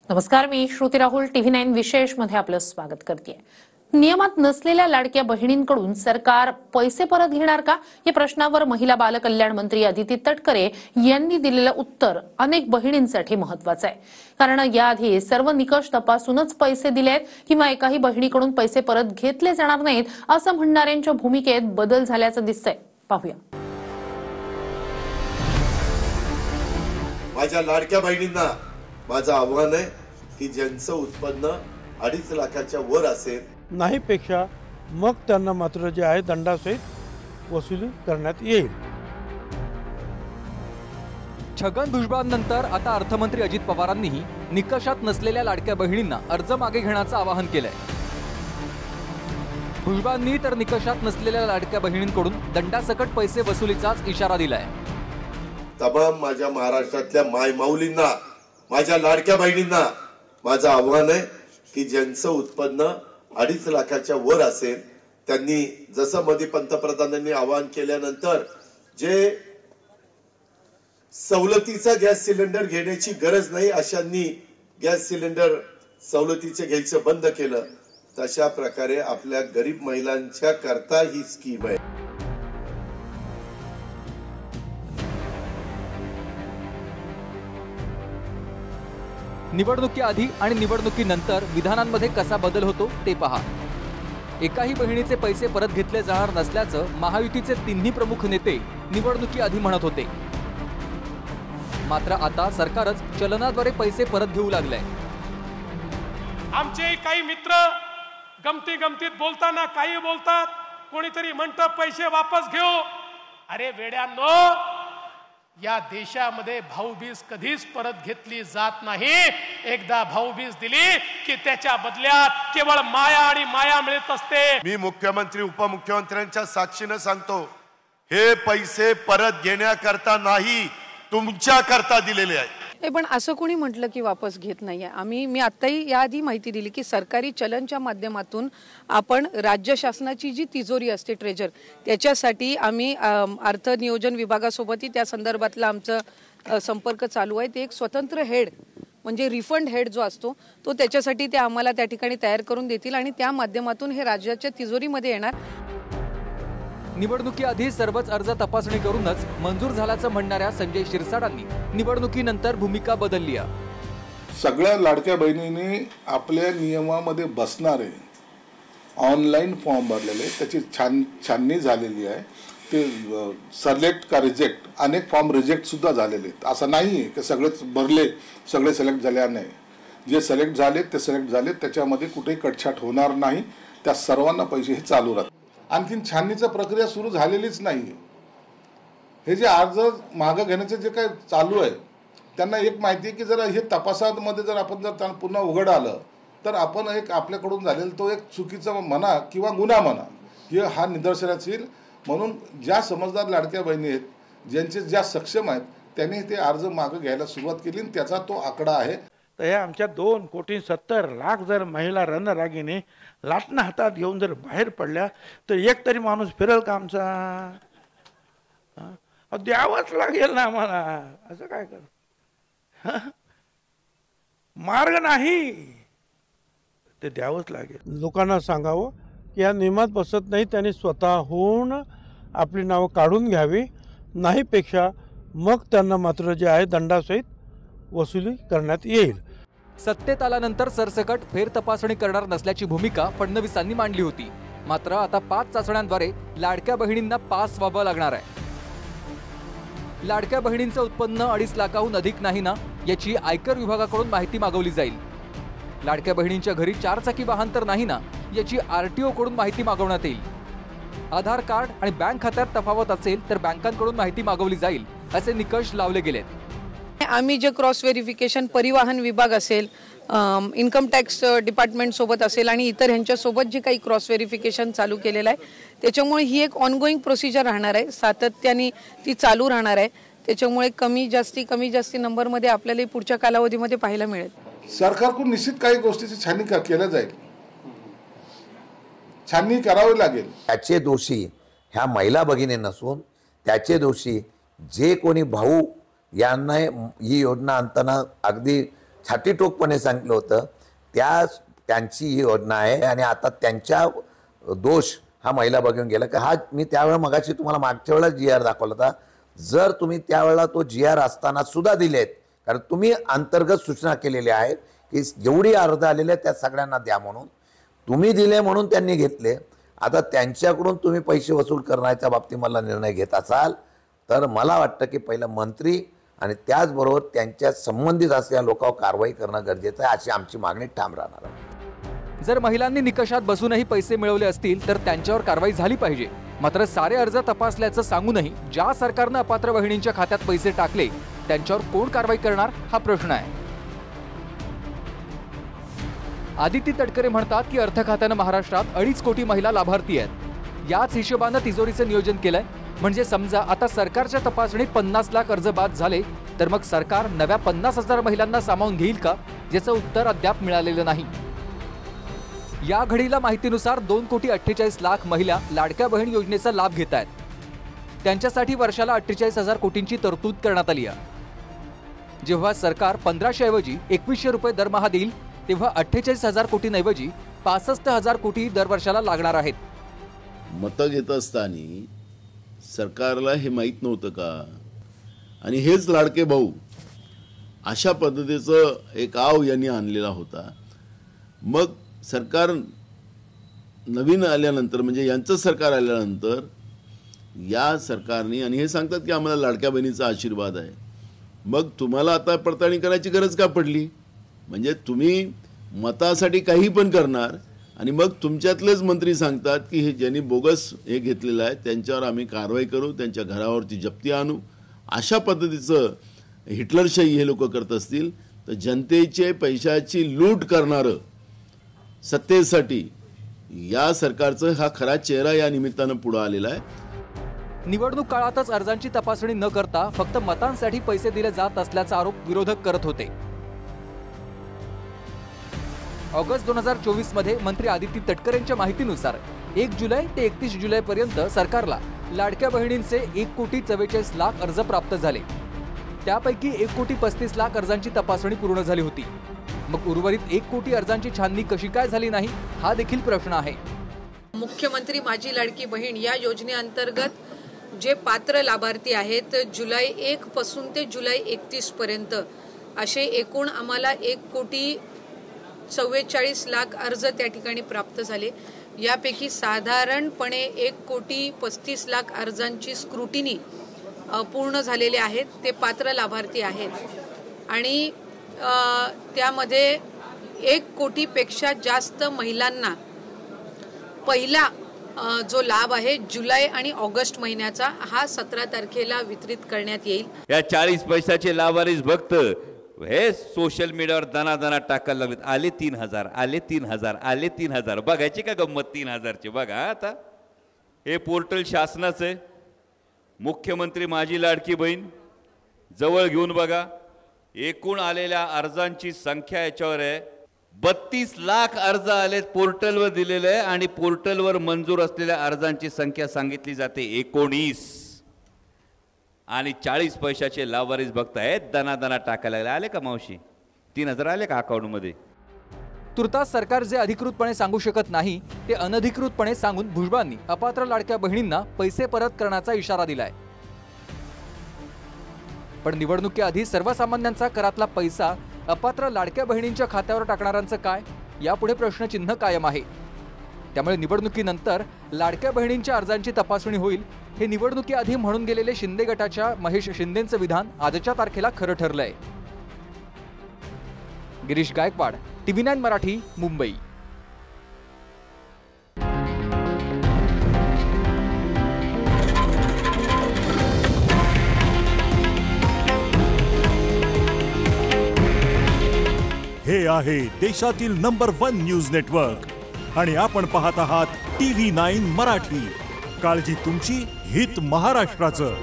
नमस्कार, मी श्रुती राहुल TV9 विशेष मध्ये आपलं स्वागत करते। नियमात नसलेल्या लाडक्या बहिणींकडून सरकार पैसे परत घेणार का या प्रश्नावर महिला बाल कल्याण मंत्री अदिती तटकरे यांनी दिलेलं उत्तर अनेक बहिणींसाठी महत्त्वाचं आहे। कारण याआधी सर्व निकष तपासूनच पैसे दिलेत किंवा एकाही बहिणीकडून पैसे परत घेतले जाणार नाहीत असं म्हणणाऱ्यांच्या भूमिकेत बदल झाल्याचं दिसतंय। पाहूया। माझ्या लाडक्या बहिणींना माझं आव्हान आहे की ज्यांचं उत्पन्न 2.5 लाखाच्या वर असेल नाही पेक्षा मग त्यांना मात्र जे आहे दंडासहित वसुली करण्यात येईल। छगन भुजबळांनंतर आता अर्थमंत्री अजित पवारांनीही निकषात नसलेल्या लाडक्या बहिणींना अर्ज मागे घेण्याचं आवाहन केलंय। भुजबळांनी तर निकषात नसलेल्या लाडक्या बहिणींकडून दंडासकट पैसे वसुलीचाच इशारा दिलाय। तमाम माझ्या महाराष्ट्रातल्या मायमाऊलींना, माझ्या लाडक्या बहिणींना माझं आव्हान आहे की ज्यांचं उत्पन्न 2.5 लाखाच्या वर असेल त्यांनी जसं मध्ये पंतप्रधानांनी आवाहन केल्यानंतर जे सवलतीचा गॅस सिलेंडर घेण्याची गरज नाही अशांनी गॅस सिलेंडर सवलतीचे घ्यायचं बंद केलं, तशा प्रकारे आपल्या गरीब महिलांच्या करता ही स्कीम आहे। निवडणुकीआधी आणि निवडणुकीनंतर विधानांमध्ये कसा बदल होतो ते पहा। एकाही बहिणीचे पैसे परत घेतले जाणार नसल्याचं महायुतीचे तिन्ही प्रमुख नेते निवडणुकीआधी म्हणत होते। मात्र आता सरकारच चलनाद्वारे पैसे परत घेऊ लागले। आमचे काही मित्र गमतीत बोलताना काही बोलतात, कोणीतरी म्हणतं पैसे वापस घेऊ। अरे वेड्यांनो, या देशामध्ये भाऊबीज कधीच परत घेतली जात नाही। एकदा भाऊबीज दिली की त्याच्या बदल्यात केवळ माया आणि माया मिळत असते। मी मुख्यमंत्री उपमुख्यमंत्र्यांच्या साक्षीने सांगतो, हे पैसे परत घेण्याकरता नाही, तुमच्या करता दिलेले आहे। पण असं कोणी म्हटलं की वापस घेत नाहीये। मी आताही याआधी माहिती दिली की सरकारी चलनच्या माध्यमातून आपण राज्य शासनाची जी तिजोरी असते ट्रेजर, त्याच्यासाठी आम्ही अर्थ नियोजन विभागासोबतही त्या संदर्भातला आमचा संपर्क चालू आहे। ते एक स्वतंत्र हेड म्हणजे रिफंड हेड जो असतो तो त्याच्यासाठी ते आम्हाला त्या ठिकाणी तयार करून देतील आणि त्या माध्यमातून हे राज्याच्या तिजोरीमध्ये येणार। निवडणुकीआधी सर्वच अर्ज तपासणी करूनच मंजूर झाल्याचं म्हणणाऱ्या संजय शिरसाटांनी निवडणुकीनंतर भूमिका बदलली आहे। सगळ्या लाडक्या बहिणींनी आपल्या नियमामध्ये बसणारे ऑनलाईन फॉर्म भरलेले, त्याची छाननी झालेली आहे। ते सिलेक्ट का रिजेक्ट, अनेक फॉर्म रिजेक्ट सुद्धा झालेले आहेत। असं नाही आहे की सगळेच भरले सगळे सिलेक्ट झाले नाही। जे सिलेक्ट झाले ते सिलेक्ट झाले, त्याच्यामध्ये कुठेही कटछाट होणार नाही। त्या सर्वांना पैसे हे चालू राहतात। आणखीन छाननीची प्रक्रिया सुरू झालेलीच नाही। हे जे अर्ज मागे घेण्याचे जे काय चालू आहे त्यांना एक माहिती आहे की जर हे तपासामध्ये जर आपण जर पुन्हा उघड आलं तर आपण एक आपल्याकडून झालेला तो एक चुकीचा म्हणा किंवा गुन्हा म्हणा हे हा निदर्शनास येईल। म्हणून ज्या समजदार लाडक्या बहिणी आहेत, ज्यांचे ज्या सक्षम आहेत, त्यांनी ते अर्ज मागे घ्यायला सुरुवात केली आणि त्याचा तो आकडा आहे। तर या आमच्या 2,70,00,000 जर महिला रणरागिणी लाटणं हातात घेऊन जर बाहेर पडल्या तर एक तरी माणूस फिरेल का आमचा? द्यावंच लागेल ना आम्हाला। असं काय कर, मार्ग नाही, ते द्यावंच लागेल। लोकांना सांगावं की या नियमात बसत नाही, त्यांनी स्वतःहून आपली नावं काढून घ्यावी, नाही पेक्षा मग त्यांना मात्र जे आहे दंडासहित वसुली करण्यात येईल। सत्तेत आल्यानंतर सरसकट फेर तपासणी करणार नसल्याची भूमिका फडणवीसांनी मांडली होती। मात्र आता 5 चाचण्यांद्वारे लाडक्या बहिणींना पास व्हावं लागणार आहे। लाडक्या बहिणींचं उत्पन्न 2.5 लाखाहून अधिक नाही ना याची आयकर विभागाकडून माहिती मागवली जाईल। लाडक्या बहिणींच्या घरी 4 चाकी वाहन तर नाही ना याची RTO कडून माहिती मागवण्यात येईल। आधार कार्ड आणि बँक खात्यात तफावत असेल तर बँकांकडून माहिती मागवली जाईल असे निकष लावले गेलेत। आम्ही जे क्रॉस व्हेरिफिकेशन परिवहन विभाग असेल, इन्कम टॅक्स डिपार्टमेंट सोबत असेल आणि इतर ह्यांच्या सोबत जे काही क्रॉस व्हेरिफिकेशन चालू केलेलं आहे, त्याच्यामुळे ही एक ऑनगोईंग प्रोसिजर राहणार आहे, सातत्याने ती चालू राहणार आहे। त्याच्यामुळे कमी जास्ती नंबरमध्ये आपल्याला पुढच्या कालावधीमध्ये पाहायला मिळेल। सरकारकडून निश्चित काही गोष्टीची छाननी केली जाईल, छाननी करावी लागेल। त्याचे दोषी ह्या महिला भगिनी नसून त्याचे दोषी जे कोणी भाऊ यांना ही योजना आणताना अगदी छातीटोकपणे सांगितलं होतं त्यांची ही योजना आहे आणि आता त्यांच्या दोष हा महिला बघून गेला की हा मी त्यावेळेला मगाशी तुम्हाला मागच्या वेळेला GR दाखवला होता. जर तुम्ही त्यावेळेला तो GR असताना सुद्धा दिलेत, कारण तुम्ही अंतर्गत सूचना केलेल्या आहेत की जेवढी अर्ज आलेले त्या सगळ्यांना द्या म्हणून, तुम्ही दिले म्हणून त्यांनी घेतले. आता त्यांच्याकडून तुम्ही पैसे वसूल करण्याच्या बाबतीत मला निर्णय घेत असाल तर मला वाटतं की पहिलं मंत्री आणि त्याचबरोबर त्यांच्या संबंधित असलेल्या लोकांवर कारवाई करणं गरजेचं आहे, अशी आमची मागणी ठाम राहणार आहे. जर महिलांनी निकषात बसूनही पैसे मिळवले असतील तर त्यांच्यावर कारवाई झाली पाहिजे. मात्र सारे अर्ज तपासल्याचं सांगूनही ज्या सरकारनं अपात्र बहिणींच्या खात्यात पैसे टाकले त्यांच्यावर कोण कारवाई करणार हा प्रश्न आहे. आदिती तटकरे म्हणतात की अर्थ खात्यानं महाराष्ट्रात 2.5 कोटी महिला लाभार्थी आहेत. याच हिशोबानं तिजोरीचं नियोजन केलंय. म्हणजे समजा आता सरकारच्या तपासणीत 50 लाख अर्ज बाद झाले तर मग सरकार नव्या 50,000 महिलांना सामावून घेईल का, याचं उत्तर अद्याप मिळालेलं नाही. या घडीला माहितीनुसार 2,48 लाख महिला लाडक्या बहीण योजनेचा लाभ घेत आहेत. त्यांच्यासाठी वर्षाला 48,000 कोटींची तरतूद करण्यात आली आहे. जेव्हा सरकार 1,500 ऐवजी 2,100 रुपये दरमहा देईल तेव्हा 48,000 कोटींऐवजी 65,000 कोटी दरवर्षाला लागणार आहेत. मतं घेत असताना सरकारला हे माहीत नव्हतं का? आणि हेच लाडके भाऊ अशा पद्धतीचं एक आव यांनी आणलेला होता. मग सरकार नवीन आल्यानंतर म्हणजे यांचं सरकार आल्यानंतर या सरकारने आणि हे सांगतात की आम्हाला लाडक्या बहिणीचा आशीर्वाद आहे. मग तुम्हाला आता पडताळणी करायची गरज का पडली? म्हणजे तुम्ही मतासाठी काही पण करणार आणि मग तुमच्यातलेच मंत्री सांगतात की हे ज्यांनी बोगस हे घेतलेलं आहे त्यांच्यावर आम्ही कारवाई करू, त्यांच्या घरावरची जप्ती आणू. अशा पद्धतीचं हिटलरशाही हे लोक करत असतील तर जनतेचे पैशाची लूट करणारं सत्तेसाठी या सरकारचा हा खरा चेहरा या निमित्तानं पुढे आलेला आहे. निवडणूक काळातच अर्जांची तपासणी न करता फक्त मतांसाठी पैसे दिले जात असल्याचा आरोप विरोधक करत होते. ऑगस्ट 2024 मध्ये मंत्री आदिती तटकरेंच्या माहितीनुसार 1 जुलै ते 31 जुलै पर्यंत सरकारला लाडक्या बहिणींचे 1,44,00,000 अर्ज प्राप्त झाले. त्यापैकी 1,35,00,000 अर्जांची तपासणी पूर्ण झाली होती. मग उर्वरित 1 कोटी अर्जांची छाननी कशी काय झाली नाही हा देखील प्रश्न आहे. मुख्यमंत्री माझी लाडकी बहीण या योजनेअंतर्गत जे पात्र लाभार्थी आहेत जुलै 1 पासून ते जुलै 31 पर्यंत असे एकूण आम्हाला 1,44,00,000 अर्ज त्या ठिकाणी प्राप्त झाले. यापैकी साधारणपणे 1,35,00,000 अर्जांची स्क्रुटिनी पूर्ण झालेले आहेत. ते पात्र लाभार्थी आहेत आणि त्यामध्ये 1 कोटीपेक्षा जास्त महिलांना पहिला जो लाभ आहे जुलै आणि ऑगस्ट महिन्याचा हा 17 तारखेला वितरित करण्यात येईल. या 40 पैशाचे लाभार्थी भक्त हे सोशल मीडियावर दाना टाकायला लागलेत. आले 3,000, आले 3,000, आले 3,000. बघायची का गंमत 3,000ची? बघा आता हे पोर्टल शासनाचं आहे. मुख्यमंत्री माझी लाडकी बहीण जवळ घेऊन बघा. एकूण आलेल्या अर्जांची संख्या याच्यावर आहे. 32 लाख अर्ज आलेत पोर्टलवर दिलेले आहे आणि पोर्टलवर मंजूर असलेल्या अर्जांची संख्या सांगितली जाते 19. आणि 40 पैशाचे लाभार्थी भक्त आहेत दाना टाकायला लागले. आले का मावशी 3,000 आले का अकाउंटमध्ये? तुर्तास सरकार जे अधिकृतपणे सांगू शकत नाही ते अनधिकृतपणे सांगून भुजबळांनी अपात्र लाडक्या बहिणींना पैसे परत करण्याचा इशारा दिलाय. पण निवडणुकीआधी सर्वसामान्यांचा करातला पैसा अपात्र लाडक्या बहिणींच्या खात्यावर टाकणाऱ्यांचं काय, यापुढे प्रश्नचिन्ह कायम आहे. त्यामुळे निवडणुकीनंतर लाडक्या बहिणींच्या अर्जांची तपासणी होईल हे निवडणुकीआधी म्हणून गेलेले शिंदे गटाच्या महेश शिंदेंचं विधान आजच्या तारखेला खरं ठरलंय. गिरीश गायकवाड, TV9 मराठी, मुंबई. हे आहे देशातील नंबर 1 न्यूज नेटवर्क आणि आपण पाहत आहात TV9 मराठी. काळजी तुमची, हित महाराष्ट्राचं.